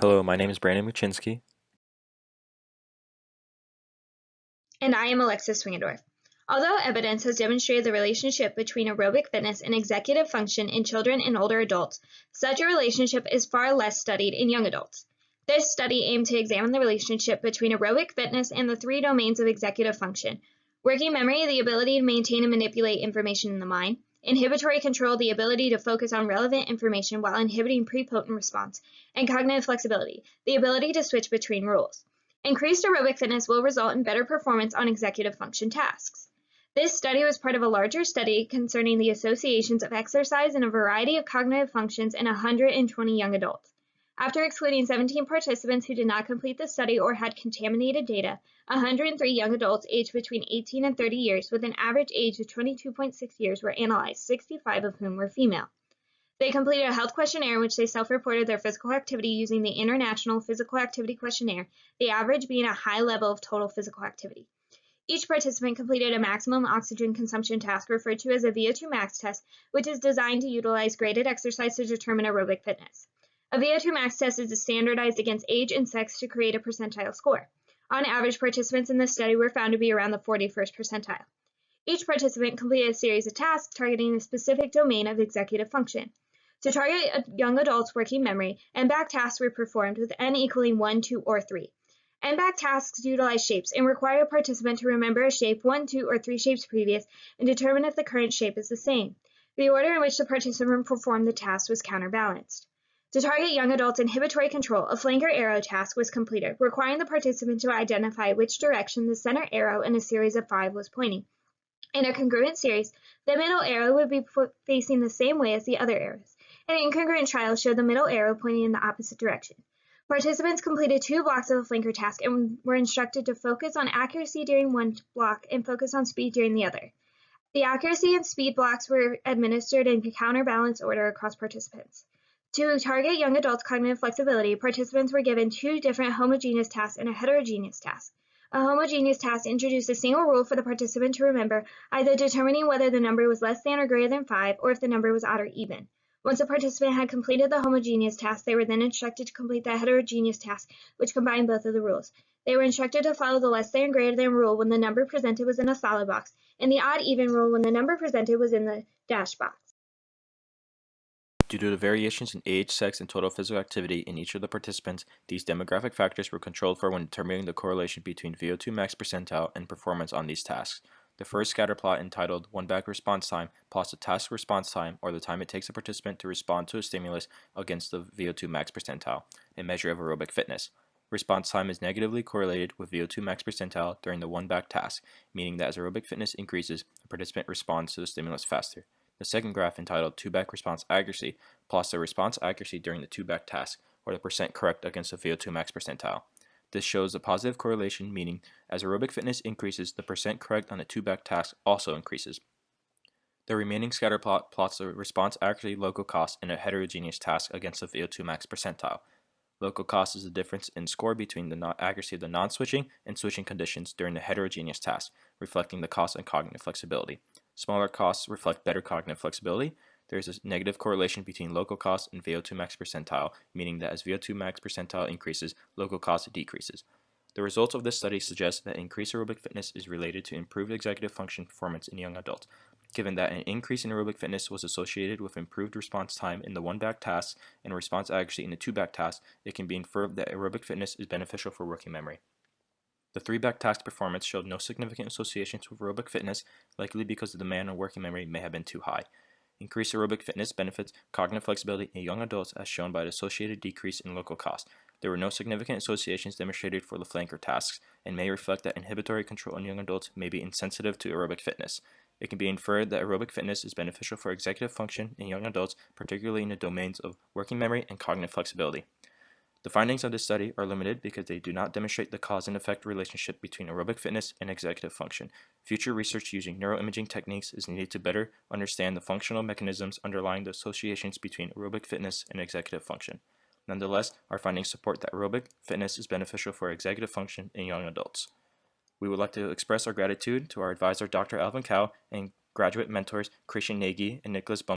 Hello, my name is Brandon Muczynski. And I am Alexis Swingendorf. Although evidence has demonstrated the relationship between aerobic fitness and executive function in children and older adults, such a relationship is far less studied in young adults. This study aimed to examine the relationship between aerobic fitness and the three domains of executive function: working memory, the ability to maintain and manipulate information in the mind; inhibitory control, the ability to focus on relevant information while inhibiting prepotent response; and cognitive flexibility, the ability to switch between rules. Increased aerobic fitness will result in better performance on executive function tasks. This study was part of a larger study concerning the associations of exercise and a variety of cognitive functions in 120 young adults. After excluding 17 participants who did not complete the study or had contaminated data, 103 young adults aged between 18 and 30 years with an average age of 22.6 years were analyzed, 65 of whom were female. They completed a health questionnaire in which they self-reported their physical activity using the International Physical Activity Questionnaire, the average being a high level of total physical activity. Each participant completed a maximum oxygen consumption task referred to as a VO2 max test, which is designed to utilize graded exercise to determine aerobic fitness. A VO2 max test is standardized against age and sex to create a percentile score. On average, participants in this study were found to be around the 41st percentile. Each participant completed a series of tasks targeting a specific domain of executive function. To target young adults' working memory, N-back tasks were performed with N equaling 1, 2, or 3. N-back tasks utilize shapes and require a participant to remember a shape 1, 2, or 3 shapes previous and determine if the current shape is the same. The order in which the participant performed the task was counterbalanced. To target young adults' inhibitory control, a flanker arrow task was completed, requiring the participant to identify which direction the center arrow in a series of 5 was pointing. In a congruent series, the middle arrow would be facing the same way as the other arrows. An incongruent trial showed the middle arrow pointing in the opposite direction. Participants completed 2 blocks of a flanker task and were instructed to focus on accuracy during one block and focus on speed during the other. The accuracy and speed blocks were administered in counterbalance order across participants. To target young adults' cognitive flexibility, participants were given 2 different homogeneous tasks and a heterogeneous task. A homogeneous task introduced a single rule for the participant to remember, either determining whether the number was less than or greater than 5 or if the number was odd or even. Once a participant had completed the homogeneous task, they were then instructed to complete the heterogeneous task, which combined both of the rules. They were instructed to follow the less than or greater than rule when the number presented was in a solid box, and the odd even rule when the number presented was in the dash box. Due to the variations in age, sex, and total physical activity in each of the participants, these demographic factors were controlled for when determining the correlation between VO2 max percentile and performance on these tasks. The first scatter plot, entitled One Back Response Time, plots the task response time, or the time it takes a participant to respond to a stimulus, against the VO2 max percentile, a measure of aerobic fitness. Response time is negatively correlated with VO2 max percentile during the one back task, meaning that as aerobic fitness increases, the participant responds to the stimulus faster. The second graph, entitled Two Back Response Accuracy, plots the response accuracy during the two back task, or the percent correct against the VO2 max percentile. This shows a positive correlation, meaning as aerobic fitness increases, the percent correct on the two back task also increases. The remaining scatter plot plots the response accuracy local cost in a heterogeneous task against the VO2 max percentile. Local cost is the difference in score between the accuracy of the non-switching and switching conditions during the heterogeneous task, reflecting the cost and cognitive flexibility. Smaller costs reflect better cognitive flexibility. There is a negative correlation between local cost and VO2 max percentile, meaning that as VO2 max percentile increases, local cost decreases. The results of this study suggest that increased aerobic fitness is related to improved executive function performance in young adults. Given that an increase in aerobic fitness was associated with improved response time in the one-back task and response accuracy in the two-back task, it can be inferred that aerobic fitness is beneficial for working memory. The three-back task performance showed no significant associations with aerobic fitness, likely because the demand on working memory may have been too high. Increased aerobic fitness benefits cognitive flexibility in young adults as shown by the associated decrease in local cost. There were no significant associations demonstrated for the flanker tasks and may reflect that inhibitory control in young adults may be insensitive to aerobic fitness. It can be inferred that aerobic fitness is beneficial for executive function in young adults, particularly in the domains of working memory and cognitive flexibility. The findings of this study are limited because they do not demonstrate the cause and effect relationship between aerobic fitness and executive function. Future research using neuroimaging techniques is needed to better understand the functional mechanisms underlying the associations between aerobic fitness and executive function. Nonetheless, our findings support that aerobic fitness is beneficial for executive function in young adults. We would like to express our gratitude to our advisor, Dr. Alvin Cow, and graduate mentors Christian Nagy and Nicholas Bum